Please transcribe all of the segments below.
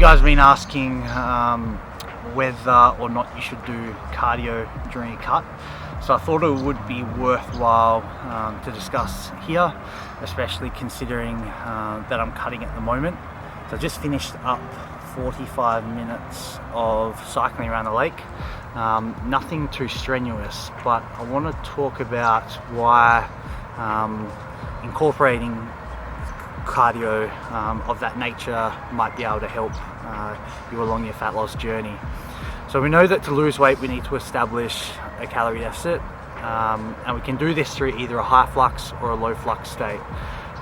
guys have been asking whether or not you should do cardio during a cut. So I thought it would be worthwhile to discuss here, especially considering that I'm cutting at the moment. So I just finished up 45 minutes of cycling around the lake. Nothing too strenuous, but I want to talk about why incorporating cardio of that nature might be able to help you along your fat loss journey. So we know that to lose weight we need to establish a calorie deficit, and we can do this through either a high flux or a low flux state.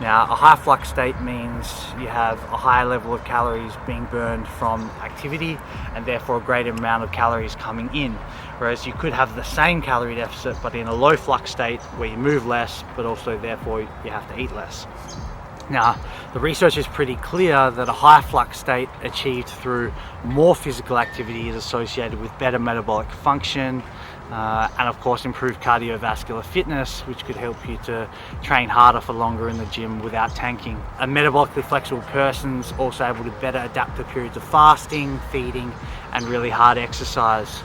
Now, a high flux state means you have a higher level of calories being burned from activity and therefore a greater amount of calories coming in, whereas you could have the same calorie deficit but in a low flux state where you move less but also therefore you have to eat less. Now, the research is pretty clear that a high flux state achieved through more physical activity is associated with better metabolic function and of course improved cardiovascular fitness, which could help you to train harder for longer in the gym without tanking. A metabolically flexible person's also able to better adapt to periods of fasting, feeding and really hard exercise.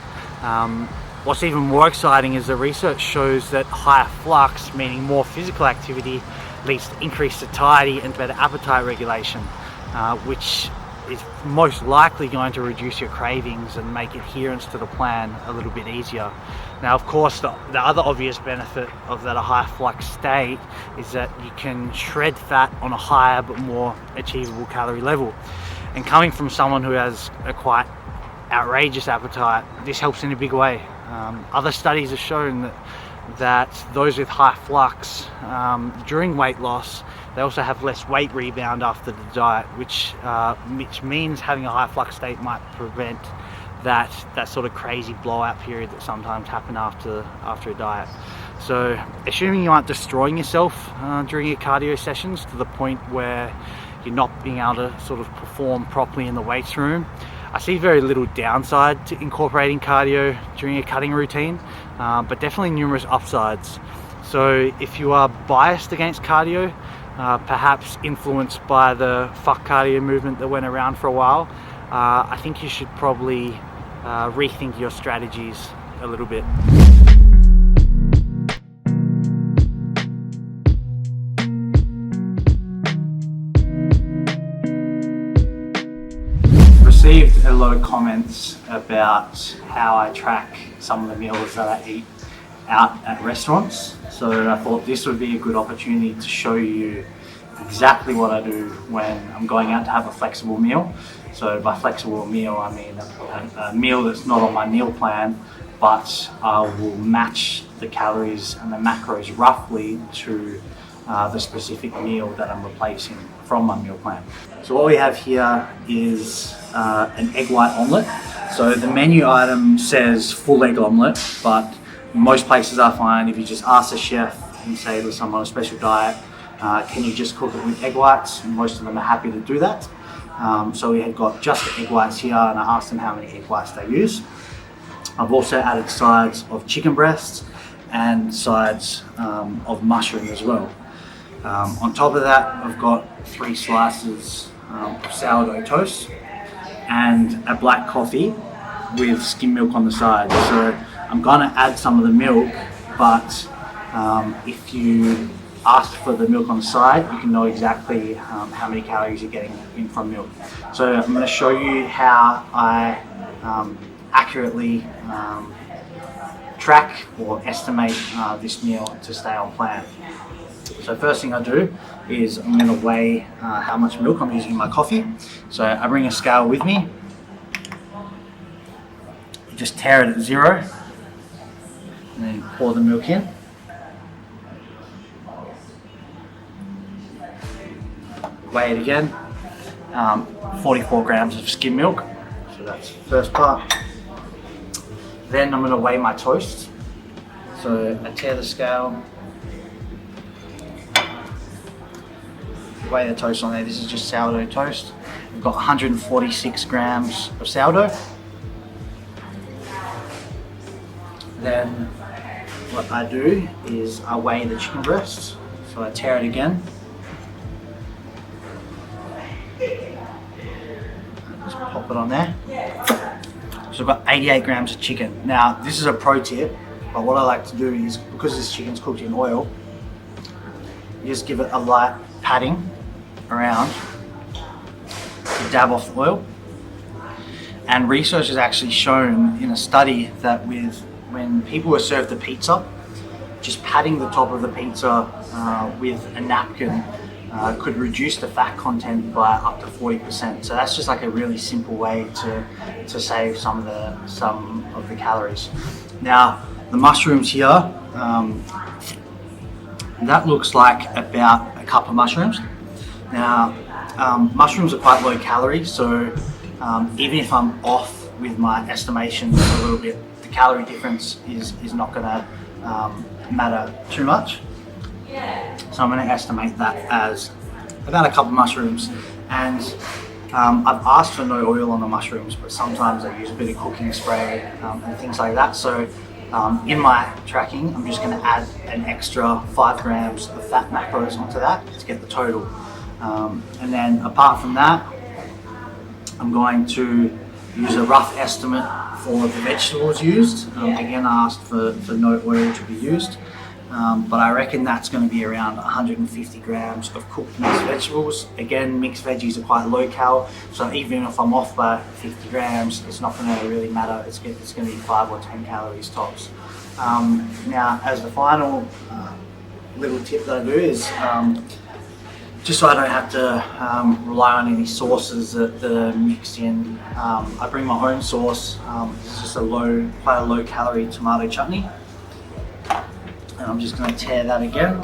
What's even more exciting is the research shows that higher flux, meaning more physical activity, leads to increased satiety and better appetite regulation, which is most likely going to reduce your cravings and make adherence to the plan a little bit easier. Now, of course, the other obvious benefit of that a high flux state is that you can shred fat on a higher but more achievable calorie level. And coming from someone who has a quite outrageous appetite, this helps in a big way. Other studies have shown that those with high flux during weight loss, they also have less weight rebound after the diet, which means having a high flux state might prevent that sort of crazy blowout period that sometimes happen after a diet. So assuming you aren't destroying yourself during your cardio sessions to the point where you're not being able to sort of perform properly in the weights room, I see very little downside to incorporating cardio during a cutting routine, but definitely numerous upsides. So if you are biased against cardio, perhaps influenced by the fuck cardio movement that went around for a while, I think you should probably rethink your strategies a little bit. Received a lot of comments about how I track some of the meals that I eat out at restaurants. So I thought this would be a good opportunity to show you exactly what I do when I'm going out to have a flexible meal. So by flexible meal, I mean a meal that's not on my meal plan, but I will match the calories and the macros roughly to the specific meal that I'm replacing from my meal plan. So what we have here is an egg white omelette. So the menu item says full egg omelette, but most places I find if you just ask the chef and say, listen, I'm on a special diet, can you just cook it with egg whites? And most of them are happy to do that. So we had got just the egg whites here, and I asked them how many egg whites they use. I've also added sides of chicken breasts and sides of mushroom as well. On top of that, I've got 3 slices of sourdough toast and a black coffee with skim milk on the side. So I'm gonna add some of the milk, but if you ask for the milk on the side, you can know exactly how many calories you're getting in from milk. So I'm gonna show you how I accurately track or estimate this meal to stay on plan. So first thing I do is I'm going to weigh how much milk I'm using in my coffee. So I bring a scale with me, just tear it at 0 and then pour the milk in. Weigh it again, 44 grams of skim milk, so that's the first part. Then I'm going to weigh my toast. So I tear the scale, weigh the toast on there. This is just sourdough toast. We've got 146 grams of sourdough. Then what I do is I weigh the chicken breasts. So I tear it again. Just pop it on there. So I've got 88 grams of chicken. Now, this is a pro tip, but what I like to do is, because this chicken's cooked in oil, you just give it a light patting around to dab off the oil. And research has actually shown in a study that when people are served a pizza, just patting the top of the pizza with a napkin could reduce the fat content by up to 40%. So that's just like a really simple way to save some of the calories. Now, the mushrooms here, that looks like about a cup of mushrooms. Now, mushrooms are quite low calorie, so even if I'm off with my estimations a little bit, the calorie difference is not going to matter too much. So I'm going to estimate that as about a cup of mushrooms, and I've asked for no oil on the mushrooms, but sometimes I use a bit of cooking spray and things like that. So in my tracking, I'm just going to add an extra 5 grams of fat macros onto that to get the total. And then apart from that, I'm going to use a rough estimate for the vegetables used. Again, I asked for no oil to be used, but I reckon that's going to be around 150 grams of cooked mixed vegetables. Again, mixed veggies are quite low cal, so even if I'm off by 50 grams, it's not going to really matter. It's going to be 5 or 10 calories tops. Now, as the final little tip that I do is, just so I don't have to rely on any sauces that are mixed in, I bring my own sauce. This is just quite a low calorie tomato chutney. And I'm just going to tear that again.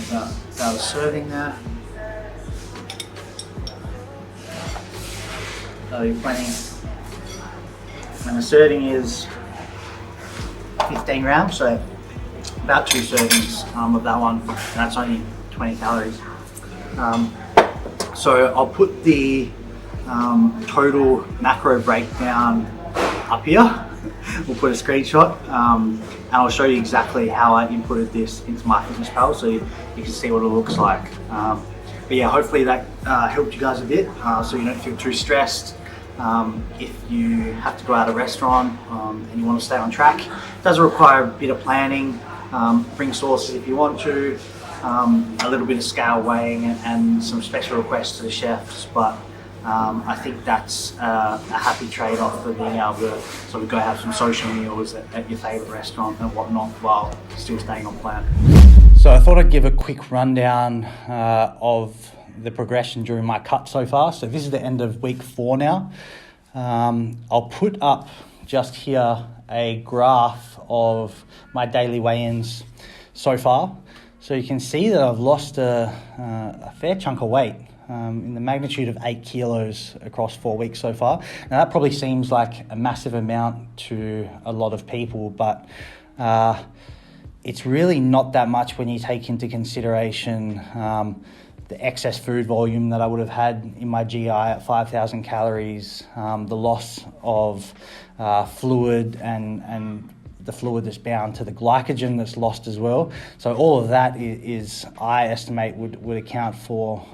About a serving there. That'll be plenty. And the serving is 15 grams, so about 2 servings of that one, and that's only 20 calories. So I'll put the total macro breakdown up here. We'll put a screenshot, and I'll show you exactly how I inputted this into MyFitnessPal, so you can see what it looks like. But yeah, hopefully that helped you guys a bit, so you don't feel too stressed. If you have to go out a restaurant and you want to stay on track, it does require a bit of planning. Bring sauces if you want to, a little bit of scale weighing, and some special requests to the chefs. But I think that's a happy trade-off for being able to sort of go have some social meals at your favourite restaurant and whatnot while still staying on plan. So I thought I'd give a quick rundown of the progression during my cut so far. So this is the end of week 4 now. I'll put up just here a graph of my daily weigh-ins so far. So you can see that I've lost a fair chunk of weight, in the magnitude of 8 kilos across 4 weeks so far. Now that probably seems like a massive amount to a lot of people, but it's really not that much when you take into consideration the excess food volume that I would have had in my GI at 5,000 calories, the loss of fluid and the fluid that's bound to the glycogen that's lost as well. So all of that is I estimate would account for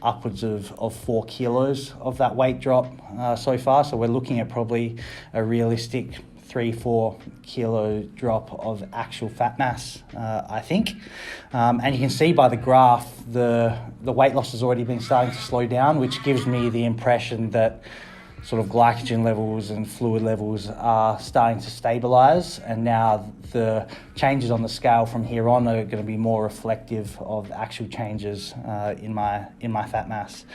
upwards of 4 kilos of that weight drop so far. So we're looking at probably a realistic 3-4 kilo drop of actual fat mass, I think. And you can see by the graph, the weight loss has already been starting to slow down, which gives me the impression that sort of glycogen levels and fluid levels are starting to stabilize, and now the changes on the scale from here on are going to be more reflective of actual changes in my fat mass.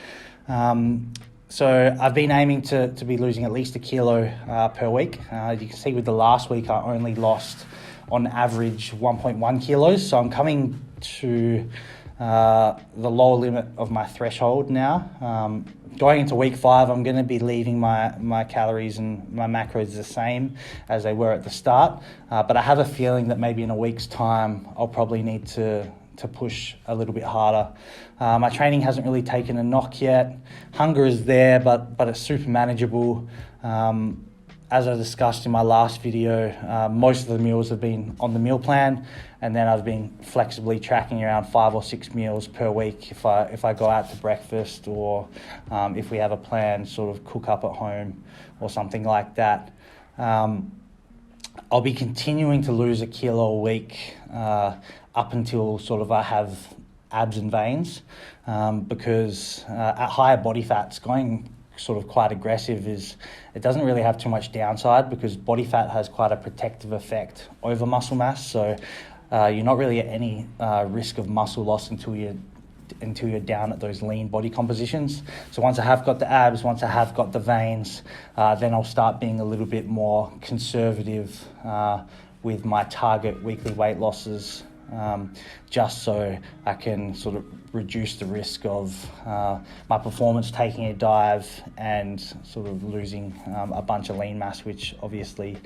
So I've been aiming to be losing at least 1 kilo per week. You can see with the last week I only lost on average 1.1 kilos, so I'm coming to the lower limit of my threshold now. Going into week 5, I'm going to be leaving my calories and my macros the same as they were at the start, but I have a feeling that maybe in a week's time I'll probably need to push a little bit harder. My training hasn't really taken a knock yet. Hunger is there, but it's super manageable. as I discussed in my last video, most of the meals have been on the meal plan, and then I've been flexibly tracking around 5 or 6 meals per week if I go out to breakfast, or if we have a plan sort of cook up at home or something like that. I'll be continuing to lose 1 kilo a week up until sort of I have abs and veins, because at higher body fats, going sort of quite aggressive it doesn't really have too much downside, because body fat has quite a protective effect over muscle mass. So you're not really at any risk of muscle loss until you're down at those lean body compositions. So once I have got the abs, once I have got the veins, then I'll start being a little bit more conservative with my target weekly weight losses, just so I can sort of reduce the risk of my performance taking a dive and sort of losing a bunch of lean mass, which obviously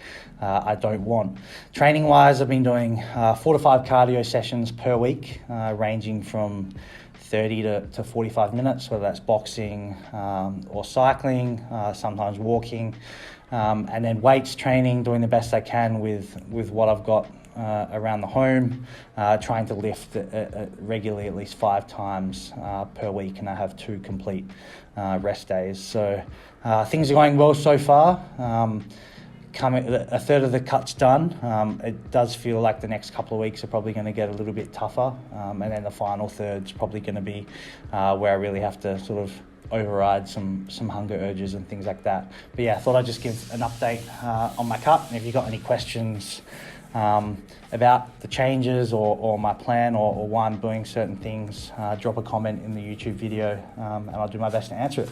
I don't want. Training wise, I've been doing 4 to 5 cardio sessions per week, ranging from 30 to 45 minutes, whether that's boxing or cycling, sometimes walking, and then weights training, doing the best I can with what I've got around the home, trying to lift regularly at least 5 times per week, and I have 2 complete rest days. So things are going well so far. A third of the cut's done. It does feel like the next couple of weeks are probably going to get a little bit tougher, and then the final third's probably going to be where I really have to sort of override some hunger urges and things like that. But yeah, I thought I'd just give an update on my cut, and if you've got any questions about the changes or my plan or why I'm doing certain things, drop a comment in the YouTube video, and I'll do my best to answer it.